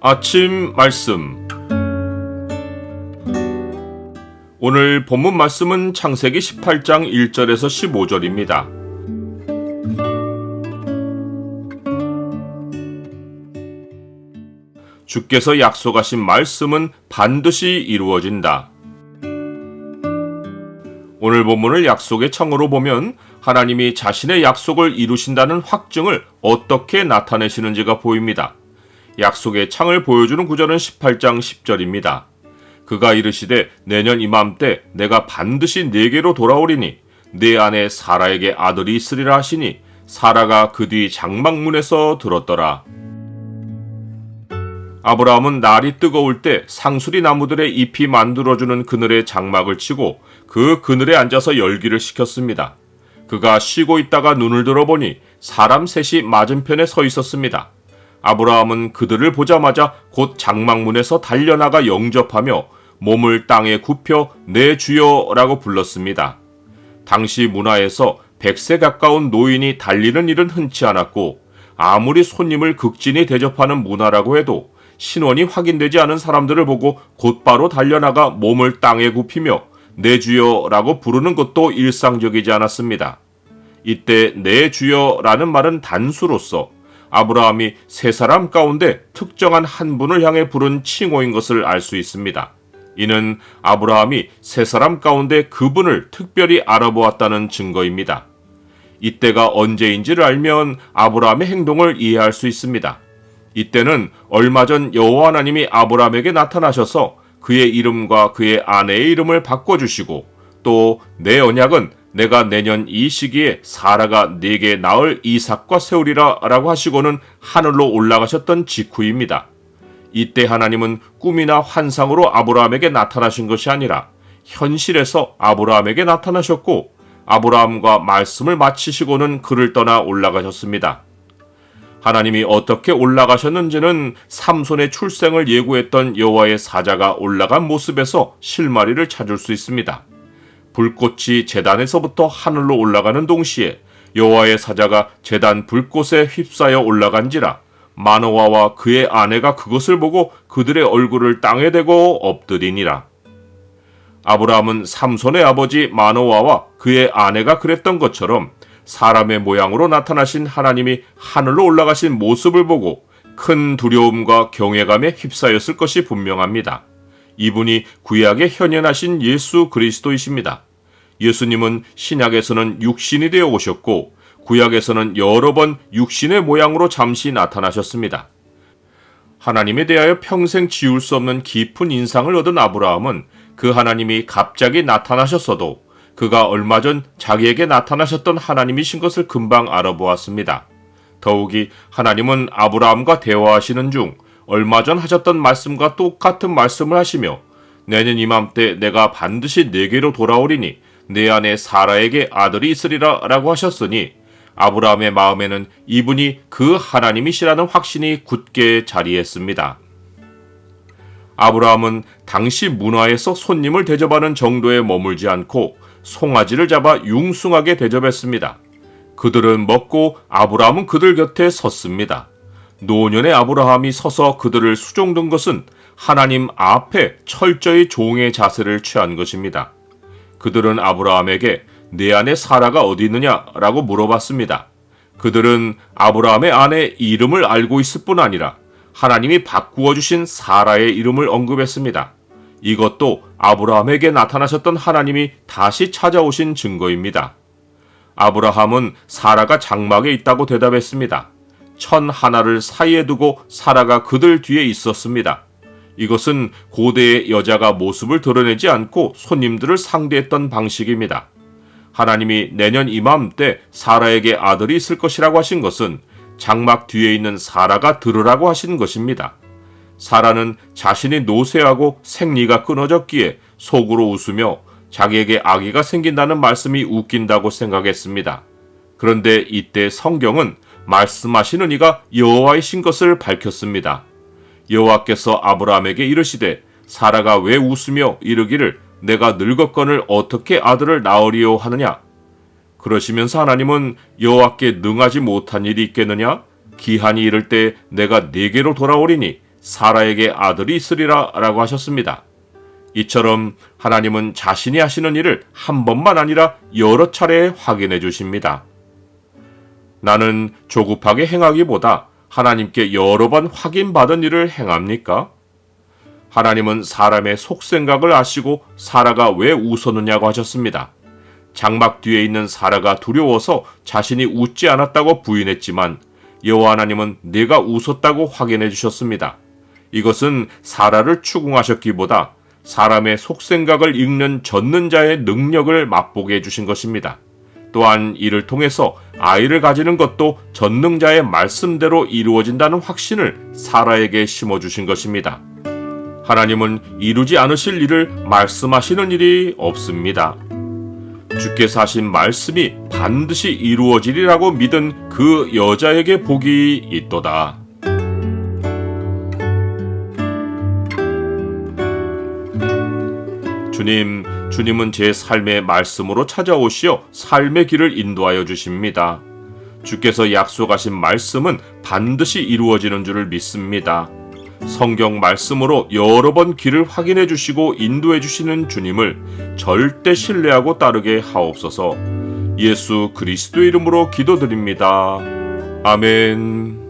아침 말씀. 오늘 본문 말씀은 창세기 18장 1절에서 15절입니다. 주께서 약속하신 말씀은 반드시 이루어진다. 오늘 본문을 약속의 청으로 보면 하나님이 자신의 약속을 이루신다는 확증을 어떻게 나타내시는지가 보입니다. 약속의 창을 보여주는 구절은 18장 10절입니다. 그가 이르시되 내년 이맘때 내가 반드시 네게로 돌아오리니 네 안에 사라에게 아들이 있으리라 하시니 사라가 그 뒤 장막문에서 들었더라. 아브라함은 날이 뜨거울 때 상수리 나무들의 잎이 만들어주는 그늘에 장막을 치고 그 그늘에 앉아서 열기를 식혔습니다. 그가 쉬고 있다가 눈을 들어보니 사람 셋이 맞은편에 서 있었습니다. 아브라함은 그들을 보자마자 곧 장막문에서 달려나가 영접하며 몸을 땅에 굽혀 내 주여라고 불렀습니다. 당시 문화에서 100세 가까운 노인이 달리는 일은 흔치 않았고 아무리 손님을 극진히 대접하는 문화라고 해도 신원이 확인되지 않은 사람들을 보고 곧바로 달려나가 몸을 땅에 굽히며 내 주여라고 부르는 것도 일상적이지 않았습니다. 이때 내 주여라는 말은 단수로서 아브라함이 세 사람 가운데 특정한 한 분을 향해 부른 칭호인 것을 알 수 있습니다. 이는 아브라함이 세 사람 가운데 그분을 특별히 알아보았다는 증거입니다. 이때가 언제인지를 알면 아브라함의 행동을 이해할 수 있습니다. 이때는 얼마 전 여호와 하나님이 아브라함에게 나타나셔서 그의 이름과 그의 아내의 이름을 바꿔주시고 또 내 언약은 내가 내년 이 시기에 사라가 네게 낳을 이삭과 세우리라 라고 하시고는 하늘로 올라가셨던 직후입니다. 이때 하나님은 꿈이나 환상으로 아브라함에게 나타나신 것이 아니라 현실에서 아브라함에게 나타나셨고 아브라함과 말씀을 마치시고는 그를 떠나 올라가셨습니다. 하나님이 어떻게 올라가셨는지는 삼손의 출생을 예고했던 여호와의 사자가 올라간 모습에서 실마리를 찾을 수 있습니다. 불꽃이 제단에서부터 하늘로 올라가는 동시에 여호와의 사자가 제단 불꽃에 휩싸여 올라간지라 마노아와 그의 아내가 그것을 보고 그들의 얼굴을 땅에 대고 엎드리니라. 아브라함은 삼손의 아버지 마노아와 그의 아내가 그랬던 것처럼 사람의 모양으로 나타나신 하나님이 하늘로 올라가신 모습을 보고 큰 두려움과 경외감에 휩싸였을 것이 분명합니다. 이분이 구약에 현현하신 예수 그리스도이십니다. 예수님은 신약에서는 육신이 되어 오셨고 구약에서는 여러 번 육신의 모양으로 잠시 나타나셨습니다. 하나님에 대하여 평생 지울 수 없는 깊은 인상을 얻은 아브라함은 그 하나님이 갑자기 나타나셨어도 그가 얼마 전 자기에게 나타나셨던 하나님이신 것을 금방 알아보았습니다. 더욱이 하나님은 아브라함과 대화하시는 중 얼마 전 하셨던 말씀과 똑같은 말씀을 하시며 내년 이맘때 내가 반드시 네게로 돌아오리니 내 안에 사라에게 아들이 있으리라 라고 하셨으니 아브라함의 마음에는 이분이 그 하나님이시라는 확신이 굳게 자리했습니다. 아브라함은 당시 문화에서 손님을 대접하는 정도에 머물지 않고 송아지를 잡아 융숭하게 대접했습니다. 그들은 먹고 아브라함은 그들 곁에 섰습니다. 노년의 아브라함이 서서 그들을 수종든 것은 하나님 앞에 철저히 종의 자세를 취한 것입니다. 그들은 아브라함에게 내 안에 사라가 어디 있느냐 라고 물어봤습니다. 그들은 아브라함의 아내 이름을 알고 있을 뿐 아니라 하나님이 바꾸어 주신 사라의 이름을 언급했습니다. 이것도 아브라함에게 나타나셨던 하나님이 다시 찾아오신 증거입니다. 아브라함은 사라가 장막에 있다고 대답했습니다. 천 하나를 사이에 두고 사라가 그들 뒤에 있었습니다. 이것은 고대의 여자가 모습을 드러내지 않고 손님들을 상대했던 방식입니다. 하나님이 내년 이맘때 사라에게 아들이 있을 것이라고 하신 것은 장막 뒤에 있는 사라가 들으라고 하신 것입니다. 사라는 자신이 노쇠하고 생리가 끊어졌기에 속으로 웃으며 자기에게 아기가 생긴다는 말씀이 웃긴다고 생각했습니다. 그런데 이때 성경은 말씀하시는 이가 여호와이신 것을 밝혔습니다. 여호와께서 아브라함에게 이르시되 사라가 왜 웃으며 이르기를 내가 늙었거늘 어떻게 아들을 낳으리요 하느냐. 그러시면서 하나님은 여호와께 능하지 못한 일이 있겠느냐? 기한이 이를 때 내가 네게로 돌아오리니 사라에게 아들이 있으리라 라고 하셨습니다. 이처럼 하나님은 자신이 하시는 일을 한 번만 아니라 여러 차례 확인해 주십니다. 나는 조급하게 행하기보다 하나님께 여러 번 확인받은 일을 행합니까? 하나님은 사람의 속생각을 아시고 사라가 왜 웃었느냐고 하셨습니다. 장막 뒤에 있는 사라가 두려워서 자신이 웃지 않았다고 부인했지만 여호와 하나님은 내가 웃었다고 확인해 주셨습니다. 이것은 사라를 추궁하셨기보다 사람의 속생각을 읽는 젖는 자의 능력을 맛보게 해주신 것입니다. 또한 이를 통해서 아이를 가지는 것도 전능자의 말씀대로 이루어진다는 확신을 사라에게 심어주신 것입니다. 하나님은 이루지 않으실 일을 말씀하시는 일이 없습니다. 주께서 하신 말씀이 반드시 이루어지리라고 믿은 그 여자에게 복이 있도다. 주님은 제 삶의 말씀으로 찾아오시어 삶의 길을 인도하여 주십니다. 주께서 약속하신 말씀은 반드시 이루어지는 줄을 믿습니다. 성경 말씀으로 여러 번 길을 확인해 주시고 인도해 주시는 주님을 절대 신뢰하고 따르게 하옵소서. 예수 그리스도의 이름으로 기도드립니다. 아멘.